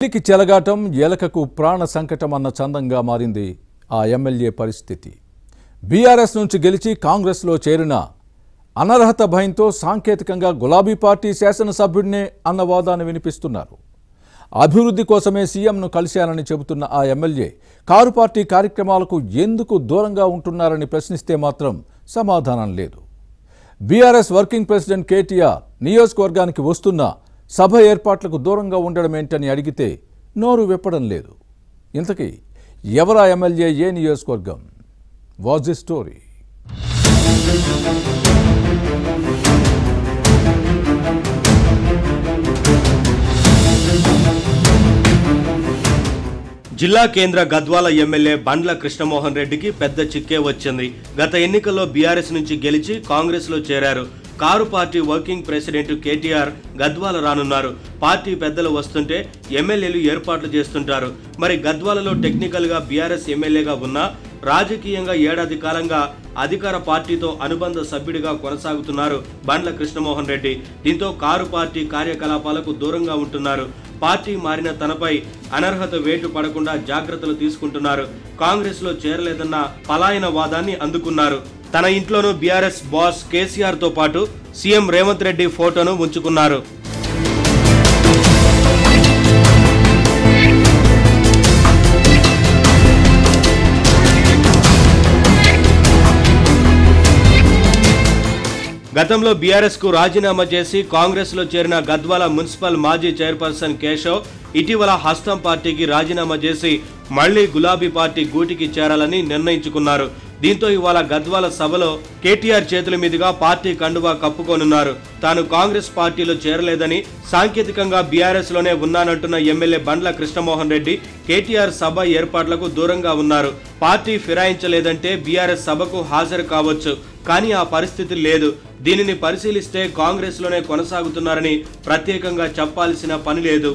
కి చెలగాటం ఏలకకు ప్రాణ సంకటం అన్న చందంగా మారింది ఆ ఎమ్మెల్యే పరిస్థితి. బీఆర్ఎస్ నుంచి గెలిచి కాంగ్రెస్లో చేరిన అనర్హత భయంతో సాంకేతికంగా గులాబీ పార్టీ శాసనసభ్యుడినే అన్న వాదాన్ని వినిపిస్తున్నారు. అభివృద్ధి కోసమే సీఎంను కలిశానని చెబుతున్న ఆ ఎమ్మెల్యే కారు పార్టీ కార్యక్రమాలకు ఎందుకు దూరంగా ఉంటున్నారని ప్రశ్నిస్తే మాత్రం సమాధానం లేదు. బీఆర్ఎస్ వర్కింగ్ ప్రెసిడెంట్ కేటీఆర్ నియోజకవర్గానికి వస్తున్న సభ ఏర్పాట్లకు దూరంగా ఉండడం ఏంటని అడిగితే నోరు విప్పడం లేదు. ఇంతకీ ఎవరా ఎమ్మెల్యే, ఏ నియోజకవర్గం? Was the story? జిల్లా కేంద్ర గద్వాల ఎమ్మెల్యే బండ్ల కృష్ణమోహన్ రెడ్డికి పెద్ద చిక్కే వచ్చింది. గత ఎన్నికల్లో బీఆర్ఎస్ నుంచి గెలిచి కాంగ్రెస్లో చేరారు. Car party working president KTR Gadwal రానున్నారు. పార్టీ పెద్దలు వస్తుంటే ఎమ్మెల్యేలు ఏర్పాట్లు చేస్తుంటారు. మరి గద్వాలలో టెక్నికల్గా బీఆర్ఎస్ ఎమ్మెల్యేగా ఉన్నా రాజకీయంగా ఏడాది కాలంగా అధికార పార్టీతో అనుబంధ సభ్యుడిగా కొనసాగుతున్నారు బండ్ల కృష్ణమోహన్ రెడ్డి. దీంతో కారు పార్టీ కార్యకలాపాలకు దూరంగా ఉంటున్నారు. పార్టీ మారిన తనపై అనర్హత వేటు పడకుండా జాగ్రత్తలు తీసుకుంటున్నారు. కాంగ్రెస్ లో చేరలేదన్న పలాయన వాదాన్ని అందుకున్నారు. తన ఇంట్లోనూ బీఆర్ఎస్ బాస్ కేసీఆర్ తో పాటు సీఎం రేవంత్ రెడ్డి ఫోటోను ఉంచుకున్నారు. గతంలో బీఆర్ఎస్ కు రాజీనామా చేసి కాంగ్రెస్ లో చేరిన గద్వాల మున్సిపల్ మాజీ చైర్పర్సన్ కేశవ్ ఇటీవల హస్తం పార్టీకి రాజీనామా చేసి మళ్లీ గులాబీ పార్టీ గూటికి చేరాలని నిర్ణయించుకున్నారు. దీంతో ఇవాళ గద్వాల సభలో కేటీఆర్ చేతుల మీదుగా పార్టీ కండువా కప్పుకోనున్నారు. తాను కాంగ్రెస్ పార్టీలో చేరలేదని, సాంకేతికంగా బీఆర్ఎస్ లోనే ఉన్నానంటున్న ఎమ్మెల్యే బండ్ల కృష్ణమోహన్ రెడ్డి కేటీఆర్ సభ ఏర్పాట్లకు దూరంగా ఉన్నారు. పార్టీ ఫిరాయించలేదంటే బీఆర్ఎస్ సభకు హాజరు కావచ్చు, కానీ ఆ పరిస్థితి లేదు. దీనిని పరిశీలిస్తే కాంగ్రెస్ లోనే కొనసాగుతున్నారని ప్రత్యేకంగా చెప్పాల్సిన పని లేదు.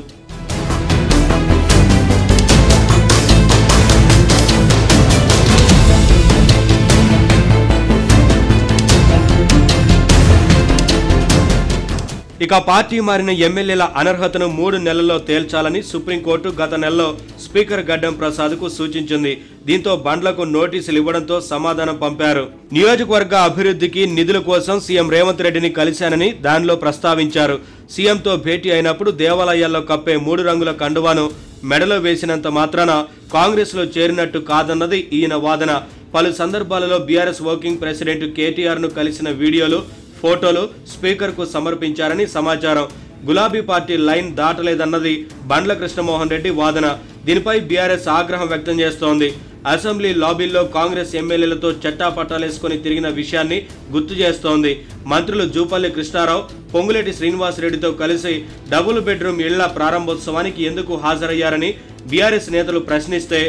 ఇక పార్టీ మారిన ఎమ్మెల్యేల అనర్హతను 3 నెలల్లో తేల్చాలని సుప్రీంకోర్టు గత నెలలో స్పీకర్ గడ్డం ప్రసాద్ కు సూచించింది. దీంతో బండ్లకు నోటీసులు ఇవ్వడంతో సమాధానం పంపారు. నియోజకవర్గ అభివృద్ధికి నిధుల కోసం సీఎం రేవంత్ రెడ్డిని కలిశానని దానిలో ప్రస్తావించారు. సీఎంతో భేటీ అయినప్పుడు దేవాలయాల్లో కప్పే 3 రంగుల కండువాను మెడలో వేసినంత మాత్రాన కాంగ్రెస్ లో చేరినట్టు కాదన్నది ఈయన వాదన. పలు సందర్భాలలో బీఆర్ఎస్ వర్కింగ్ ప్రెసిడెంట్ కేటీఆర్ ను కలిసిన వీడియోలు, ఫోటోలు స్పీకర్ కు సమర్పించారని సమాచారం. గులాబీ పార్టీ లైన్ దాటలేదన్నది బండ్ల కృష్ణమోహన్ రెడ్డి వాదన. దీనిపై బీఆర్ఎస్ ఆగ్రహం వ్యక్తం చేస్తోంది. అసెంబ్లీ లాబీల్లో కాంగ్రెస్ ఎమ్మెల్యేలతో చట్టాపట్టాలేసుకుని తిరిగిన విషయాన్ని గుర్తు చేస్తోంది. మంత్రులు జూపల్లి కృష్ణారావు, పొంగులేటి శ్రీనివాసరెడ్డితో కలిసి డబుల్ బెడ్రూమ్ ఇళ్ల ప్రారంభోత్సవానికి ఎందుకు హాజరయ్యారని బీఆర్ఎస్ నేతలు ప్రశ్నిస్తే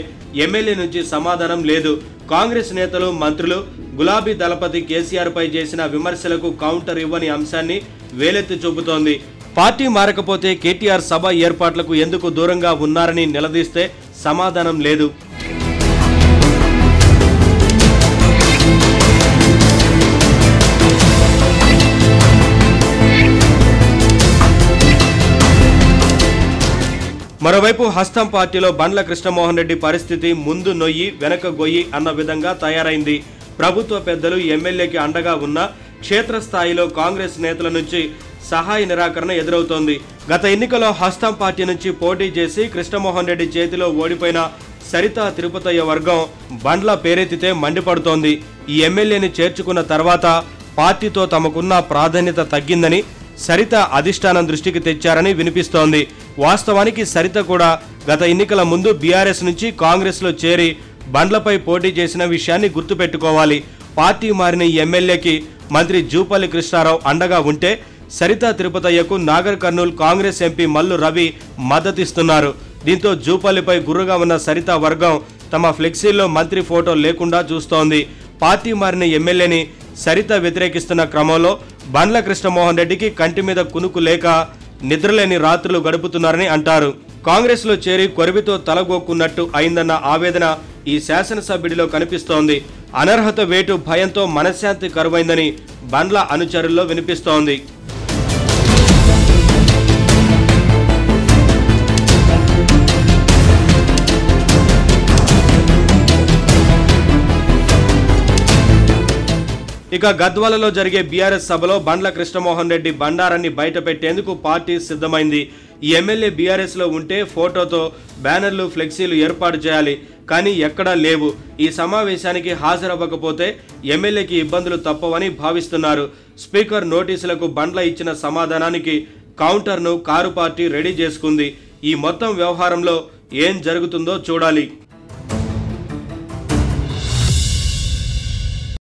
ఎమ్మెల్యే నుంచి సమాధానం లేదు. కాంగ్రెస్ నేతలు, మంత్రులు గులాబీ దళపతి కేసీఆర్ పై చేసిన విమర్శలకు కౌంటర్ ఇవ్వని అంశాన్ని వేలెత్తి చూపుతోంది. పార్టీ మారకపోతే కేటీఆర్ సభ ఏర్పాట్లకు ఎందుకు దూరంగా ఉన్నారని నిలదీస్తే సమాధానం లేదు. మరోవైపు హస్తం పార్టీలో బండ్ల కృష్ణమోహన్ రెడ్డి పరిస్థితి ముందు నొయ్యి వెనక గొయ్యి అన్న విధంగా తయారైంది. ప్రభుత్వ పెద్దలు ఎమ్మెల్యేకి అండగా ఉన్న క్షేత్రస్థాయిలో కాంగ్రెస్ నేతల నుంచి సహాయ నిరాకరణ ఎదురవుతోంది. గత ఎన్నికలో హస్తం పార్టీ నుంచి పోటీ చేసి కృష్ణమోహన్ రెడ్డి చేతిలో ఓడిపోయిన సరితా తిరుపతయ్య వర్గం బండ్ల పేరెత్తితే మండిపడుతోంది. ఈ ఎమ్మెల్యేని చేర్చుకున్న తర్వాత పార్టీతో తమకున్న ప్రాధాన్యత తగ్గిందని సరిత అధిష్టానం దృష్టికి తెచ్చారని వినిపిస్తోంది. వాస్తవానికి సరిత కూడా గత ఎన్నికల ముందు బీఆర్ఎస్ నుంచి కాంగ్రెస్ లో చేరి బండ్లపై పోటీ చేసిన విషయాన్ని గుర్తుపెట్టుకోవాలి. పార్టీ మారిన ఎమ్మెల్యేకి మంత్రి జూపల్లి కృష్ణారావు అండగా ఉంటే సరితా తిరుపతయ్యకు నాగర్ కర్నూల్ కాంగ్రెస్ ఎంపీ మల్లు రవి మద్దతిస్తున్నారు. దీంతో జూపల్లిపై గుర్రుగా ఉన్న సరితా వర్గం తమ ఫ్లెక్సీల్లో మంత్రి ఫోటో లేకుండా చూస్తోంది. పార్టీ మారిన ఎమ్మెల్యేని సరిత వ్యతిరేకిస్తున్న క్రమంలో బండ్ల కృష్ణమోహన్ రెడ్డికి కంటి మీద కునుకు లేక నిద్రలేని రాత్రులు గడుపుతున్నారని అంటారు. కాంగ్రెస్ లో చేరి కొరివితో తలగొక్కున్నట్టు అయిందన్న ఆవేదన ఈ శాసనసభ్యుడిలో కనిపిస్తోంది. అనర్హత వేటు భయంతో మనశ్శాంతి కరువైందని బండ్ల అనుచరుల్లో వినిపిస్తోంది. ఇక గద్వాలలో జరిగే బీఆర్ఎస్ సభలో బండ్ల కృష్ణమోహన్ రెడ్డి బండారాన్ని బయటపెట్టేందుకు పార్టీ సిద్ధమైంది. ఈ ఎమ్మెల్యే బీఆర్ఎస్ లో ఉంటే ఫోటోతో బ్యానర్లు, ఫ్లెక్సీలు ఏర్పాటు చేయాలి, కానీ ఎక్కడా లేవు. ఈ సమావేశానికి హాజరవ్వకపోతే ఎమ్మెల్యేకి ఇబ్బందులు తప్పవని భావిస్తున్నారు. స్పీకర్ నోటీసులకు బండ్ల ఇచ్చిన సమాధానానికి కౌంటర్ను కారు పార్టీ రెడీ చేసుకుంది. ఈ మొత్తం వ్యవహారంలో ఏం జరుగుతుందో చూడాలి.